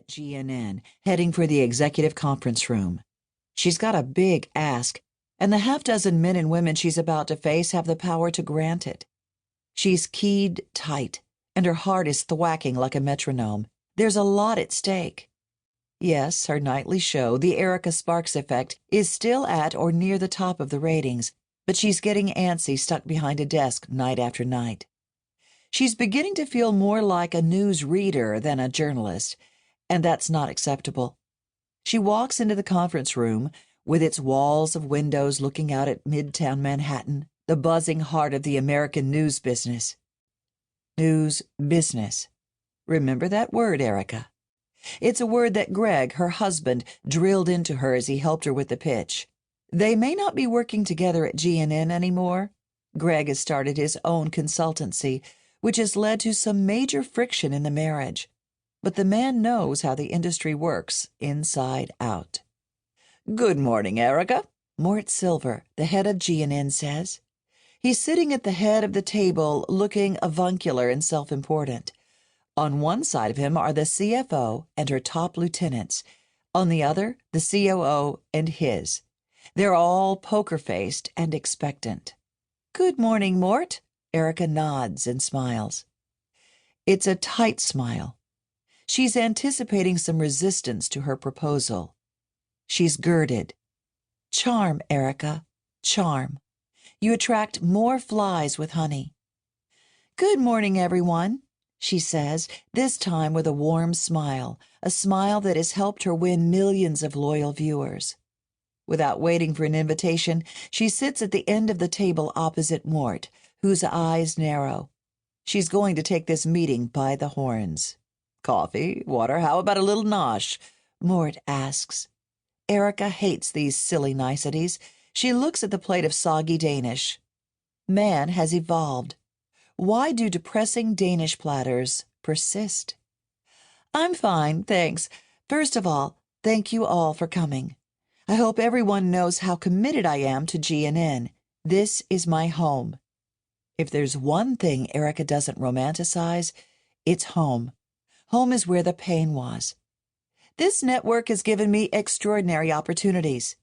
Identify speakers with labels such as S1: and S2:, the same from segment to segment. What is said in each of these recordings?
S1: at GNN, heading for the executive conference room. She's got a big ask, and the half-dozen men and women she's about to face have the power to grant it. She's keyed tight, and her heart is thwacking like a metronome. There's a lot at stake. Yes, her nightly show, The Erica Sparks Effect, is still at or near the top of the ratings, but she's getting antsy stuck behind a desk night after night. She's beginning to feel more like a news reader than a journalist, and that's not acceptable. She walks into the conference room, with its walls of windows looking out at Midtown Manhattan, the buzzing heart of the American news business. News business. Remember that word, Erica. It's a word that Greg, her husband, drilled into her as he helped her with the pitch. They may not be working together at GNN anymore. Greg has started his own consultancy, which has led to some major friction in the marriage. But the man knows how the industry works inside out. "Good morning, Erica," Mort Silver, the head of GNN, says. He's sitting at the head of the table looking avuncular and self-important. On one side of him are the CFO and her top lieutenants. On the other, the COO and his. They're all poker-faced and expectant. "Good morning, Mort." Erica nods and smiles. It's a tight smile. She's anticipating some resistance to her proposal. She's girded. Charm, Erica, charm. You attract more flies with honey. "Good morning, everyone," she says, this time with a warm smile, a smile that has helped her win millions of loyal viewers. Without waiting for an invitation, she sits at the end of the table opposite Mort, whose eyes narrow. She's going to take this meeting by the horns. "Coffee, water, how about a little nosh?" Mort asks. Erica hates these silly niceties. She looks at the plate of soggy Danish. Man has evolved. Why do depressing Danish platters persist? "I'm fine, thanks. First of all, thank you all for coming. I hope everyone knows how committed I am to GNN. This is my home. If there's one thing Erica doesn't romanticize, it's home. Home is where the pain was. This network has given me extraordinary opportunities."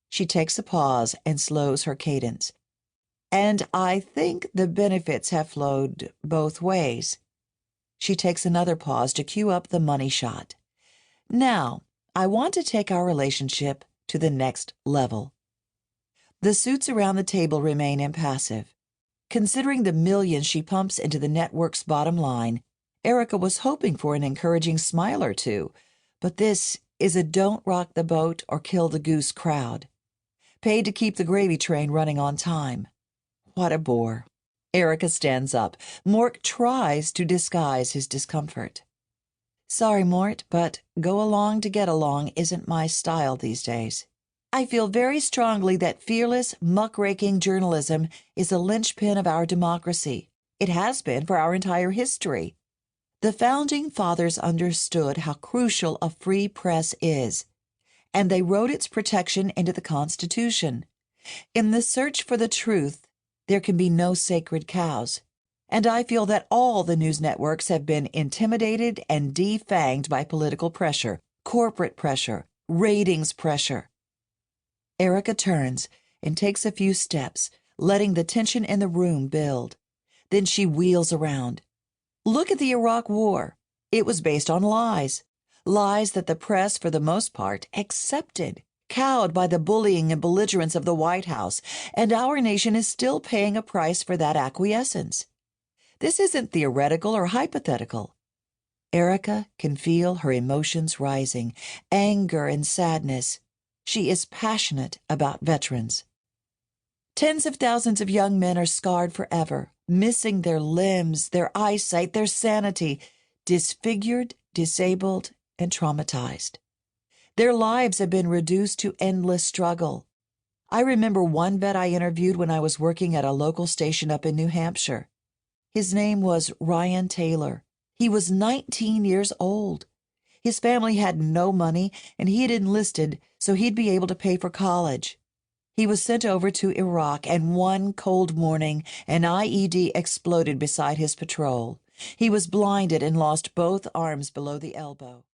S1: She takes a pause and slows her cadence. "And I think the benefits have flowed both ways." She takes another pause to cue up the money shot. "Now, I want to take our relationship to the next level." The suits around the table remain impassive. Considering the millions she pumps into the network's bottom line, Erica was hoping for an encouraging smile or two, but this is a don't rock the boat or kill the goose crowd. Paid to keep the gravy train running on time. What a bore. Erica stands up. Mort tries to disguise his discomfort. "Sorry, Mort, but go along to get along isn't my style these days. I feel very strongly that fearless, muckraking journalism is a linchpin of our democracy. It has been for our entire history. The Founding Fathers understood how crucial a free press is, and they wrote its protection into the Constitution. In the search for the truth, there can be no sacred cows. And I feel that all the news networks have been intimidated and defanged by political pressure, corporate pressure, ratings pressure." Erica turns and takes a few steps, letting the tension in the room build. Then she wheels around. "Look at the Iraq War. It was based on lies. Lies that the press, for the most part, accepted, cowed by the bullying and belligerence of the White House, and our nation is still paying a price for that acquiescence. This isn't theoretical or hypothetical." Erica can feel her emotions rising, anger and sadness. She is passionate about veterans. Tens of thousands of young men are scarred forever, missing their limbs, their eyesight, their sanity, disfigured, disabled, and traumatized. Their lives have been reduced to endless struggle. I remember one vet I interviewed when I was working at a local station up in New Hampshire. His name was Ryan Taylor. He was 19 years old. His family had no money, and he had enlisted so he'd be able to pay for college. He was sent over to Iraq, and one cold morning, an IED exploded beside his patrol. He was blinded and lost both arms below the elbow.